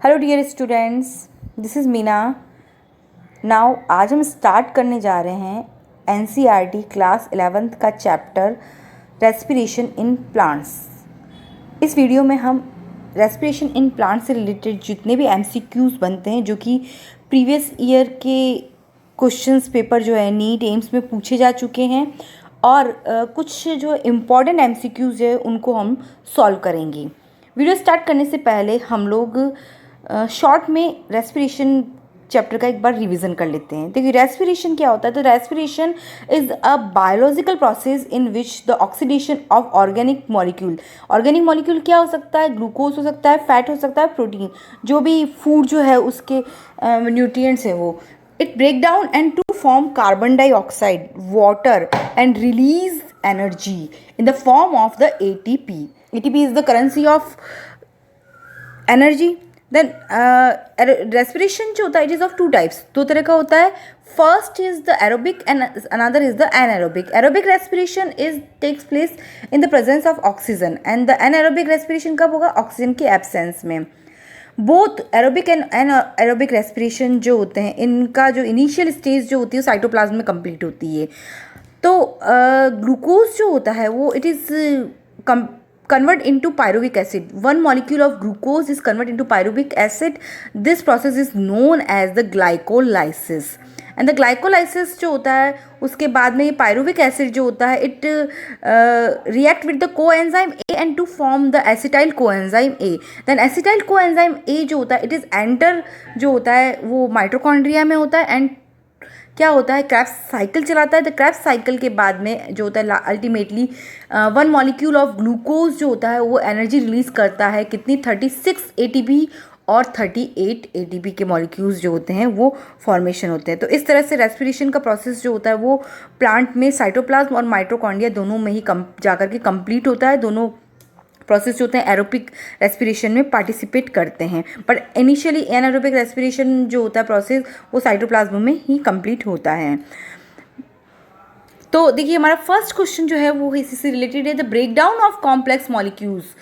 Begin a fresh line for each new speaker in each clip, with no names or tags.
Hello dear students, this is Meena. Now आज हम start करने जा रहे हैं एनसीईआरटी क्लास 11th का चैप्टर रेस्पिरेशन इन प्लांट्स। इस वीडियो में हम रेस्पिरेशन इन प्लांट्स से रिलेटेड जितने भी एमसीक्यूज़ बनते हैं जो कि प्रीवियस ईयर के क्वेश्चंस पेपर जो है नीट एम्स में पूछे जा चुके हैं और कुछ जो इम्पॉर्टेंट एमसीक्यूज़ है उनको हम सॉल्व करेंगे। वीडियो स्टार्ट करने से पहले हम लोग शॉर्ट में रेस्पिरेशन चैप्टर का एक बार रिवीजन कर लेते हैं। देखिए रेस्पिरेशन क्या होता है। तो respiration is a biological process in which the oxidation of organic molecule. Organic molecule क्या हो सकता है? ग्लूकोज हो सकता है, फैट हो सकता है, प्रोटीन, जो भी फूड जो है उसके न्यूट्रिएंट्स हैं वो। It break down and to form carbon dioxide, water and release energy in the form of the ATP. ATP is the currency of energy. Then respiration जो होता है it is of two types, दो तरह का होता है. First is the aerobic and another is the anaerobic. Aerobic respiration takes place in the presence of oxygen and the anaerobic respiration कब होगा? ऑक्सीजन की एब्सेंस में. बोथ एरोबिक एंड एनाएरोबिक रेस्पिरेशन जो होते हैं इनका जो इनिशियल स्टेज जो होती है साइटोप्लाज्म में कंप्लीट होती है. तो ग्लूकोज जो होता है वो it is convert into pyruvic acid. One molecule of glucose is converted into pyruvic acid. This process is known as the glycolysis. And the glycolysis जो होता है उसके बाद में ये पायरुविक एसिड जो होता है it react with the coenzyme A and to form the acetyl coenzyme A. Then acetyl coenzyme A जो होता है इट इज़ एंटर जो होता है वो माइटोकॉन्ड्रिया में होता है एंड क्या होता है क्रेब्स साइकिल चलाता है. द क्रेब्स साइकिल के बाद में जो होता है ultimately one molecule of glucose जो होता है वो एनर्जी रिलीज करता है. कितनी? 36 एटीपी और 38 एटीपी के मॉलिक्यूल्स जो होते हैं वो फॉर्मेशन होते हैं. तो इस तरह से रेस्पिरेशन का प्रोसेस जो होता है वो प्लांट में साइटोप्लाज्म और माइटोकॉन्ड्रिया दोनों में ही जाकर के कंप्लीट होता है. दोनों प्रोसेस जो होते हैं एरोबिक रेस्पिरेशन में पार्टिसिपेट करते हैं, बट इनिशियली एनारोबिक रेस्पिरेशन जो होता है प्रोसेस वो साइटोप्लाज्म में ही कंप्लीट होता है. तो देखिए हमारा फर्स्ट क्वेश्चन जो है वो इसी से रिलेटेड है. The break down of complex molecules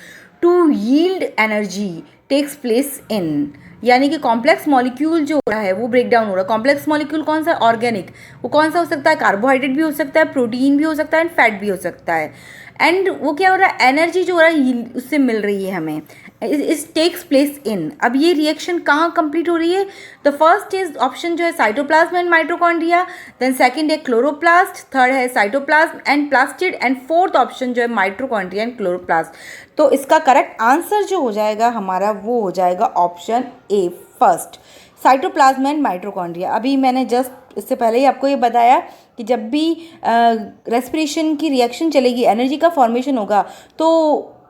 to yield energy takes place in. यानी कि कॉम्प्लेक्स मॉलिक्यूल जो हो रहा है वो ब्रेक डाउन हो रहा है. कॉम्प्लेक्स मॉलिक्यूल कौन सा? ऑर्गेनिक. वो कौन सा हो सकता है? कार्बोहाइड्रेट भी हो सकता है, प्रोटीन भी हो सकता है एंड फैट भी हो सकता है. एंड वो क्या हो रहा है? एनर्जी जो हो रहा है उससे मिल रही है हमें. इस टेक्स प्लेस इन. अब ये रिएक्शन कहाँ कंप्लीट हो रही है? द फर्स्ट इज ऑप्शन जो है cytoplasm and mitochondria. Then second है क्लोरोप्लास्ट. थर्ड है cytoplasm and plastid. And fourth option जो है माइटोकॉन्ड्रिया एंड क्लोरोप्लास्ट. तो इसका करेक्ट आंसर जो हो जाएगा हमारा वो हो जाएगा option A first, cytoplasm and mitochondria. अभी मैंने जस्ट इससे पहले ही आपको ये बताया कि जब भी रेस्पिरेशन की रिएक्शन चलेगी एनर्जी का फॉर्मेशन होगा तो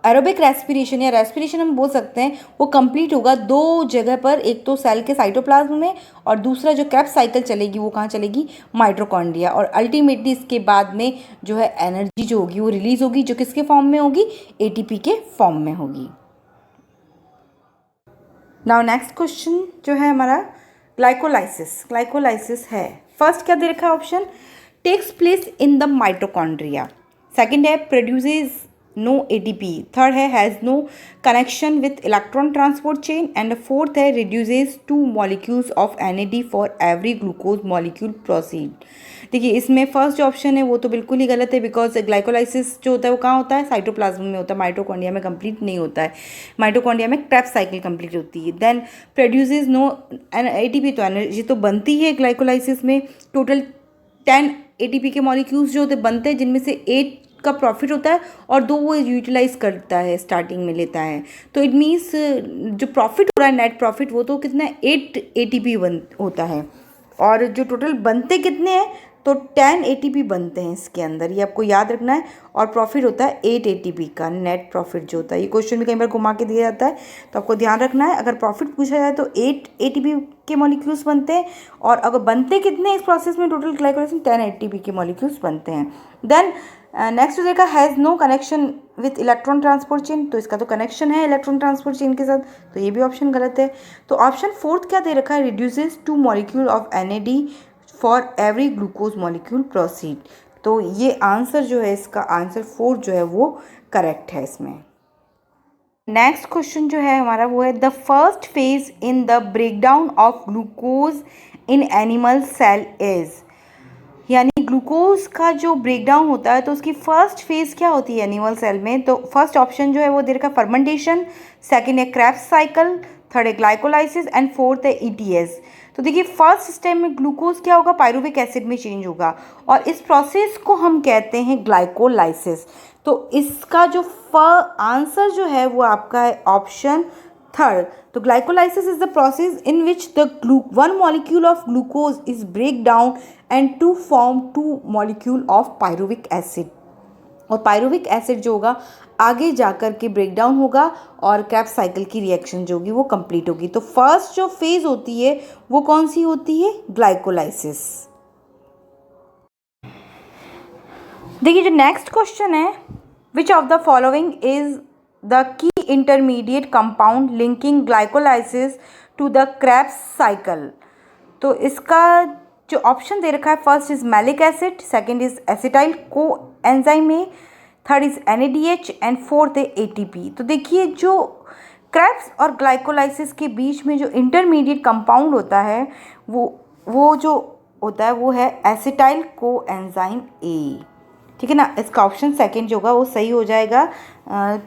एरोबिक रेस्पिरेशन या रेस्पिरेशन हम बोल सकते हैं वो कंप्लीट होगा दो जगह पर. एक तो सेल के साइटोप्लाज्म में और दूसरा जो क्रेब्स साइकिल चलेगी वो कहाँ चलेगी? माइटोकॉन्ड्रिया. और अल्टीमेटली इसके बाद में जो है एनर्जी जो होगी वो रिलीज होगी जो किसके फॉर्म में होगी? एटीपी के फॉर्म में होगी. नाउ नेक्स्ट क्वेश्चन जो है हमारा ग्लाइकोलाइसिस. ग्लाइकोलाइसिस है फर्स्ट क्या दे रखा है option? Takes place in the mitochondria. Second है प्रोड्यूसेस नो एटीपी. थर्ड है has no connection with electron transport chain. And fourth है reduces 2 molecules of NAD for every glucose molecule proceed. देखिए इसमें फर्स्ट जो ऑप्शन है वो तो बिल्कुल ही गलत है बिकॉज ग्लाइकोलाइसिस जो होता है वो कहाँ होता है? साइटोप्लाज्म में होता है. माइटोकॉन्ड्रिया में कंप्लीट नहीं होता है. माइटोकॉन्ड्रिया में क्रेब्स साइकिल कंप्लीट होती है. Then produces no ATP. तो एनर्जी तो बनती है ग्लाइकोलाइसिस में. टोटल 10 एटीपी के मॉलिक्यूल्स जो होते बनते हैं जिनमें से 8 का प्रॉफिट होता है और 2 वो यूटिलाइज करता है, स्टार्टिंग में लेता है. तो इट मीन्स जो प्रॉफिट हो रहा है नेट प्रॉफिट वो तो कितना 8 एटीपी होता है. और जो टोटल बनते कितने हैं? तो 10 एटीपी बनते हैं इसके अंदर, ये आपको याद रखना है. और प्रॉफिट होता है 8 एटीपी का नेट प्रॉफिट जो होता है. ये क्वेश्चन भी कई बार घुमा के दिया जाता है तो आपको ध्यान रखना है. अगर प्रॉफिट पूछा जाए तो 8 एटीपी के मॉलिक्यूल्स बनते हैं और अगर बनते कितने इस प्रोसेस में टोटल ग्लाइकोलाइसिस 10 एटीपी के मॉलिक्यूल्स बनते हैं. देन नेक्स्ट हो जाएगा has no connection with electron transport chain. तो इसका तो कनेक्शन है इलेक्ट्रॉन ट्रांसपोर्ट चेन के साथ, तो ये भी ऑप्शन गलत है. तो ऑप्शन फोर्थ क्या दे रखा है? Reduces 2 molecule of NAD for every glucose molecule proceed. तो ये आंसर जो है इसका आंसर फोर्थ जो है वो करेक्ट है इसमें. नेक्स्ट क्वेश्चन जो है हमारा वो है the first phase in the breakdown of glucose in animal cell is, यानी ग्लूकोज का जो ब्रेकडाउन होता है तो उसकी फर्स्ट फेज क्या होती है एनिमल सेल में। तो फर्स्ट ऑप्शन जो है वो दे रखा है फर्मेंटेशन, सेकंड है क्रेब्स साइकिल, थर्ड है ग्लाइकोलाइसिस एंड फोर्थ है ईटीएस। तो देखिए फर्स्ट स्टेप में ग्लूकोज क्या होगा, पायरुविक एसिड में चेंज होगा और इस प्रोसेस को हम कहते हैं ग्लाइकोलाइसिस। तो इसका जो आंसर जो है वो आपका है ऑप्शन थर्ड। तो glycolysis is the process in which the one molecule of glucose is break down and to form two molecule of pyruvic acid. और पायरुविक एसिड जो होगा आगे जाकर के ब्रेक डाउन होगा और क्रेब्स साइकिल की रिएक्शन जो होगी वो कंप्लीट होगी। तो फर्स्ट जो फेज होती है वो कौन सी होती है, ग्लाइकोलाइसिस। देखिए जो नेक्स्ट क्वेश्चन है, which of the following is the key intermediate compound linking glycolysis to the Krebs cycle. तो इसका जो ऑप्शन दे रखा है first is malic acid, second is acetyl coenzyme A, third is NADH and fourth है ATP। तो देखिए जो क्रेब्स और ग्लाइकोलाइसिस के बीच में जो इंटरमीडिएट कंपाउंड होता है वो जो होता है वो है एसिटाइल को एंजाइम ए, ठीक है ना। इसका ऑप्शन सेकंड जो होगा वो सही हो जाएगा।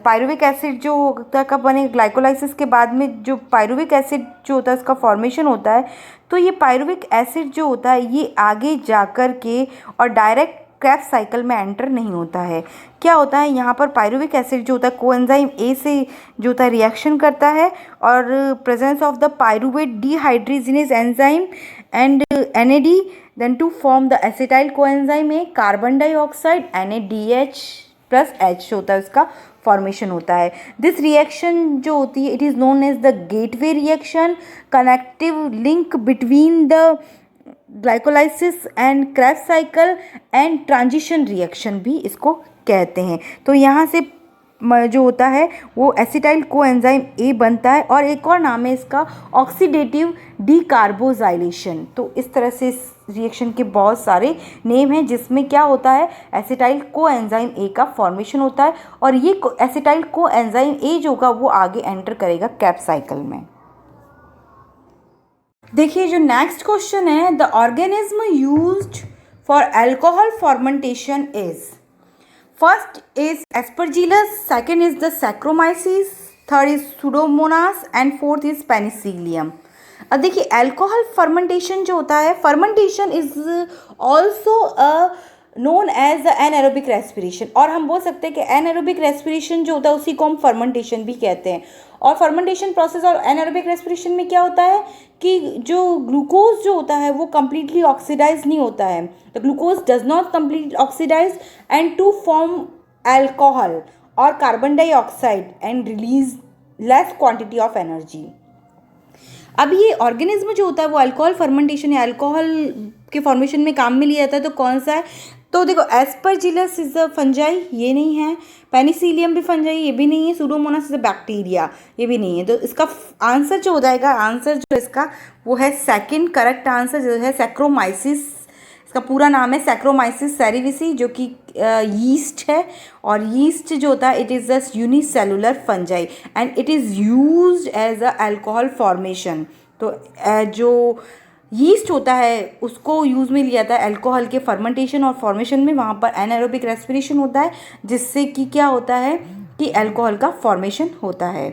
पायरुविक एसिड जो होता है कब बने, ग्लाइकोलाइसिस के बाद में जो पायरुविक एसिड जो होता है उसका फॉर्मेशन होता है। तो ये पायरुविक एसिड जो होता है ये आगे जाकर के और डायरेक्ट क्रेब्स साइकिल में एंटर नहीं होता है। क्या होता है यहाँ पर पायरुविक एसिड जो होता है कोएंजाइम ए से जो होता है रिएक्शन करता है और presence of the pyruvate dehydrogenase enzyme and NAD then to form the acetyl coenzyme A, carbon dioxide NADH plus H होता है उसका फॉर्मेशन होता है। दिस रिएक्शन जो होती है it is known as the gateway reaction, connective link between the glycolysis and Krebs cycle and transition reaction भी इसको कहते हैं। तो यहाँ से जो होता है वो एसिटाइल कोएंजाइम ए बनता है और एक और नाम है इसका ऑक्सीडेटिव डीकार्बोजाइलेशन। तो इस तरह से इस रिएक्शन के बहुत सारे नेम हैं जिसमें क्या होता है एसिटाइल कोएंजाइम ए का फॉर्मेशन होता है और ये एसिटाइल कोएंजाइम ए जो होगा वो आगे एंटर करेगा क्रेब्स साइकिल में। देखिए जो नेक्स्ट क्वेश्चन है the organism used for alcohol fermentation is, first is Aspergillus, second is the Saccharomyces, third is Pseudomonas and fourth is Penicillium. अब देखिए अल्कोहल फर्मेंटेशन जो होता है, fermentation is also known as the anaerobic respiration, और हम बोल सकते हैं कि एनएरोबिक रेस्पिरेशन जो होता है उसी को हम फर्मेंटेशन भी कहते हैं। और फर्मेंटेशन प्रोसेस और एनएरोबिक रेस्पिरेशन में क्या होता है कि जो ग्लूकोज जो होता है वो कम्प्लीटली ऑक्सीडाइज नहीं होता है, the glucose does not completely oxidise and to form alcohol और carbon dioxide and release less quantity of energy. अब ये ऑर्गेनिज्म जो होता है वो अल्कोहल फर्मेंटेशन या अल्कोहल के फॉर्मेशन में काम में लिया जाता है। तो कौन सा है, तो देखो एस्परजिलस इज अ फंजाई, ये नहीं है, पेनिसिलियम भी फंजाई, ये भी नहीं है, सूडोमोनास इज अ बैक्टीरिया, ये भी नहीं है। तो इसका आंसर जो हो जाएगा, आंसर जो इसका वो है सेकंड करेक्ट आंसर जो है सैक्रोमाइसिस। इसका पूरा नाम है सैक्रोमाइसिस सेरेविसी जो कि यीस्ट है और यीस्ट जो होता है it is a unicellular fungi and it is used as a alcohol formation. तो जो यीस्ट होता है उसको यूज़ में लिया जाता है अल्कोहल के फर्मेंटेशन और फॉर्मेशन में, वहाँ पर एनाएरोबिक रेस्पिरेशन होता है जिससे कि क्या होता है कि अल्कोहल का फॉर्मेशन होता है।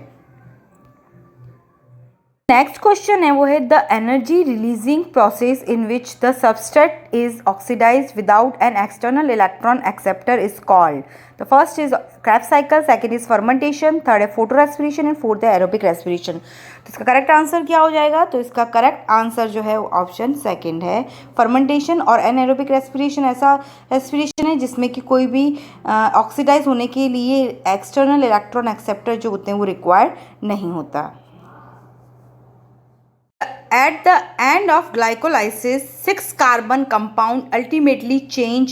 नेक्स्ट क्वेश्चन है वो है the energy releasing process in which the substrate is oxidise without an external electron acceptor is called. The first is Krebs cycle, second is fermentation, third है फोटो रेस्पिरेशन एंड फोर्थ है aerobic respiration. तो इसका correct answer क्या हो जाएगा, तो इसका correct answer जो है ऑप्शन सेकंड है फर्मेंटेशन। और एनएरोबिक रेस्पिरेशन ऐसा रेस्पिरेशन है जिसमें कि कोई भी ऑक्सीडाइज होने के लिए एक्सटर्नल इलेक्ट्रॉन एक्सेप्टर जो होते हैं वो रिक्वायर्ड नहीं होता। At the end of glycolysis, 6 carbon compound ultimately change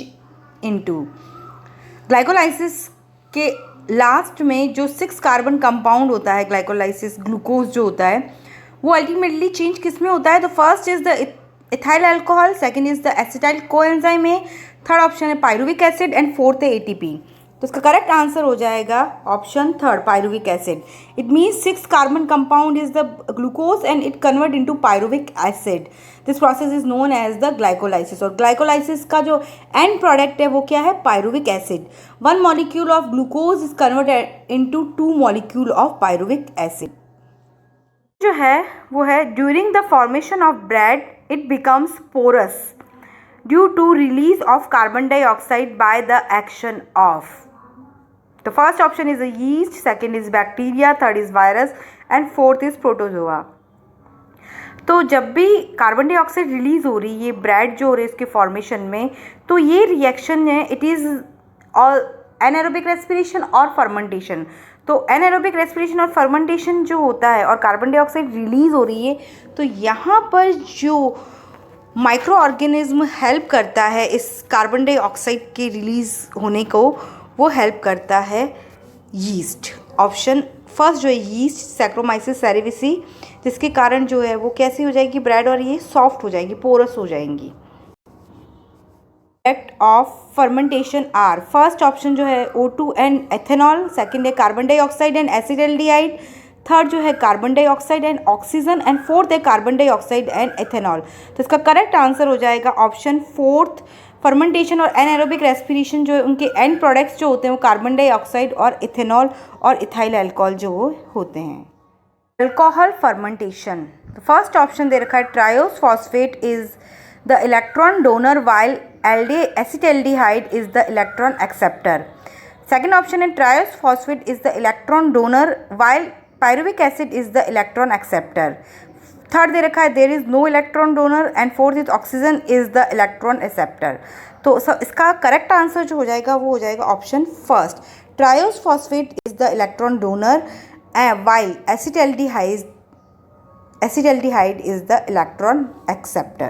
into। Glycolysis के लास्ट में जो 6 कार्बन कंपाउंड होता है ग्लाइकोलाइसिस ग्लूकोज जो होता है वो अल्टीमेटली चेंज किस में होता है। तो first is the ethyl alcohol, second is the acetyl coenzyme A, third option है पायरुविक एसिड एंड फोर्थ है ATP। तो इसका करेक्ट आंसर हो जाएगा option third, pyruvic acid. It means 6 carbon compound is the glucose and it convert into pyruvic acid. This process is known as the glycolysis, और glycolysis का जो end product है वो क्या है, pyruvic acid. 1 molecule of glucose is converted into 2 molecule of pyruvic acid. जो है वो है during the formation of bread it becomes porous due to release of carbon dioxide by the action of. The first option is a yeast, second is bacteria, third is virus and fourth is protozoa। तो जब भी carbon dioxide release हो रही है bread जो हो रही है इसके फॉर्मेशन में, तो ये रिएक्शन है इट इज़ एनारोबिक रेस्पिरेशन और फर्मेंटेशन। तो एनारोबिक रेस्पिरेशन और फर्मेंटेशन जो होता है और कार्बन डाइऑक्साइड रिलीज हो रही है, तो यहाँ पर जो माइक्रो ऑर्गेनिज्म हेल्प करता है इस कार्बन डाइऑक्साइड के रिलीज होने को, वो हेल्प करता है यीस्ट। ऑप्शन फर्स्ट जो है यीस्ट, सैक्रोमाइसिस सेरेविसी, जिसके कारण जो है वो कैसी हो जाएगी ब्रेड, और ये सॉफ्ट हो जाएगी, पोरस हो जाएंगी। Effect of fermentation are, first option जो है O2 एंड एथेनॉल, सेकंड है carbon dioxide and acetaldehyde, third जो है carbon dioxide and oxygen and fourth है कार्बन डाइऑक्साइड एंड एथेनॉल। तो इसका करेक्ट आंसर हो जाएगा ऑप्शन फोर्थ। फर्मेंटेशन और एनारोबिक रेस्पिरेशन जो है उनके एंड प्रोडक्ट्स जो होते हैं वो कार्बन डाइऑक्साइड और इथेनॉल और इथाइल अल्कोहल जो होते हैं। अल्कोहल फर्मेंटेशन, तो फर्स्ट ऑप्शन दे रखा है triose phosphate is the electron donor while acetaldehyde is the electron acceptor. Second option है triose phosphate is the electron donor while pyruvic acid is the electron acceptor. Third दे रखा है there is no electron donor and fourth is oxygen is the electron acceptor. तो इसका correct answer जो हो जाएगा वो हो जाएगा option first, triose phosphate is the electron donor while acetaldehyde is the electron acceptor।